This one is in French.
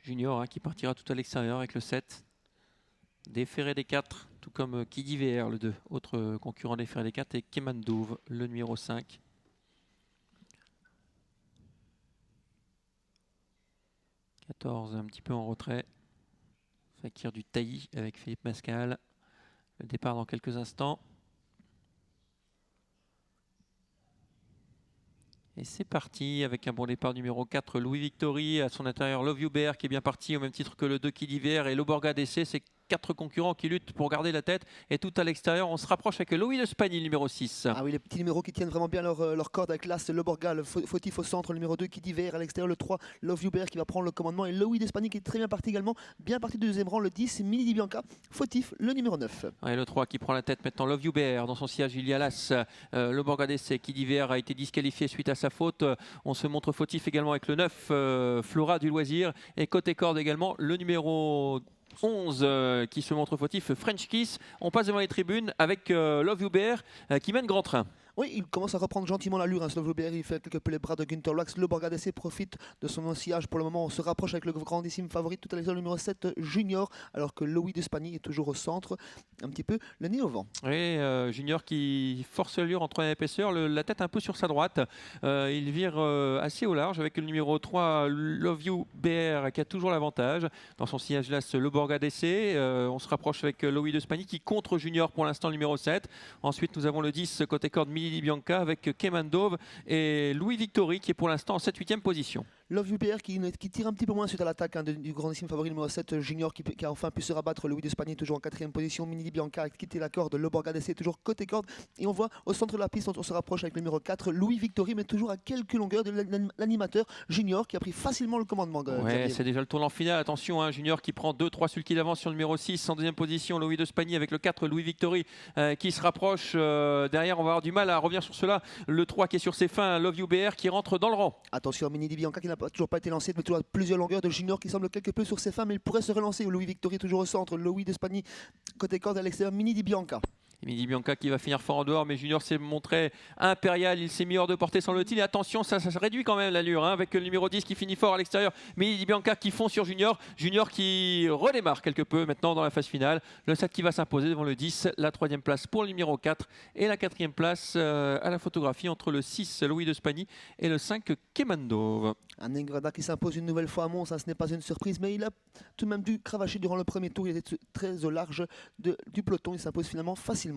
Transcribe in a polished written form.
Junior qui partira tout à l'extérieur avec le 7. Des Ferré des 4, tout comme Kidi VR, le 2, autre concurrent des Ferré des 4, et Kemandove, le numéro 5. « 14 un petit peu en retrait. Fakir du Tailly avec Philippe Mascal. Le départ dans quelques instants. Et c'est parti avec un bon départ numéro 4, Louis Victory. À son intérieur, Love You Bear qui est bien parti au même titre que le 2 Kidi VR et Loborga DC. C'est 4 concurrents qui luttent pour garder la tête. Et tout à l'extérieur, on se rapproche avec Louis de Spagny, numéro 6. Ah oui, les petits numéros qui tiennent vraiment bien leur corde avec l'As, le Borga, le fautif au centre, le numéro 2 Kidi VR à l'extérieur, le 3 Love You Bear qui va prendre le commandement et Louis d'Espagne qui est très bien parti également, bien parti du deuxième rang, le 10 Mini Di Bianca, fautif, le numéro 9. Et le 3 qui prend la tête maintenant, Love You Bear. Dans son sillage, il y a l'As. Le Borga DC, Kidi VR a été disqualifié suite à sa faute. On se montre fautif également avec le 9, Flora du Loisir. Et côté corde également, le numéro 11 qui se montre fautif, French Kiss. On passe devant les tribunes avec Love You Bear qui mène grand train. Oui, il commence à reprendre gentiment l'allure, Love You Bear, il fait quelque peu les bras de Günther Wax. Le Borga DC profite de son sillage pour le moment. On se rapproche avec le grandissime favori tout à l'heure, le numéro 7 Junior, alors que Louis d'Espagne est toujours au centre, un petit peu le nez au vent. Oui, Junior qui force l'allure en troisième épaisseur, la tête un peu sur sa droite. Il vire assez au large avec le numéro 3, Love You BR, qui a toujours l'avantage. Dans son sillage là, le Borga DC. On se rapproche avec Louis d'Espagne qui contre Junior pour l'instant, le numéro 7. Ensuite, nous avons le 10 côté corde Mini Di Bianca avec Kemandove et Louis Victory qui est pour l'instant en 7-8e position. Love You BR qui tire un petit peu moins suite à l'attaque du grandissime favori numéro 7 Junior qui a enfin pu se rabattre. Louis d'Espagne toujours en 4e position. Mini Di Bianca a quitté la corde. Le Borga DC toujours côté corde. Et on voit au centre de la piste, on se rapproche avec le numéro 4 Louis Victory, mais toujours à quelques longueurs de l'animateur Junior qui a pris facilement le commandement. Ouais, c'est déjà le tournant final. Attention, Junior qui prend 2-3 sulky d'avance sur le numéro 6 en deuxième position. Louis d'Espagne avec le 4 Louis Victory qui se rapproche. Derrière, on va avoir du mal à revenir sur cela. Le 3 qui est sur ses fins, Love You BR qui rentre dans le rang. Attention, Mini Di Bianca qui n'a toujours pas été lancé, mais toujours à plusieurs longueurs de Junior qui semble quelque peu sur ses fins, mais il pourrait se relancer. Louis Victory toujours au centre, Louis d'Espagne côté corde à l'extérieur, Mini Di Bianca. Mini Di Bianca qui va finir fort en dehors, mais Junior s'est montré impérial, il s'est mis hors de portée semble-t-il. Et attention, ça réduit quand même l'allure avec le numéro 10 qui finit fort à l'extérieur. Mini Di Bianca qui fond sur Junior. Junior qui redémarre quelque peu maintenant dans la phase finale. Le 7 qui va s'imposer devant le 10, la 3e place pour le numéro 4 et la 4e place à la photographie entre le 6 Louis d'Espagne et le 5 Kemandove. Un Ingrada qui s'impose une nouvelle fois à Mons, ça ce n'est pas une surprise, mais il a tout de même dû cravacher durant le premier tour. Il était très au large du peloton, il s'impose finalement facilement.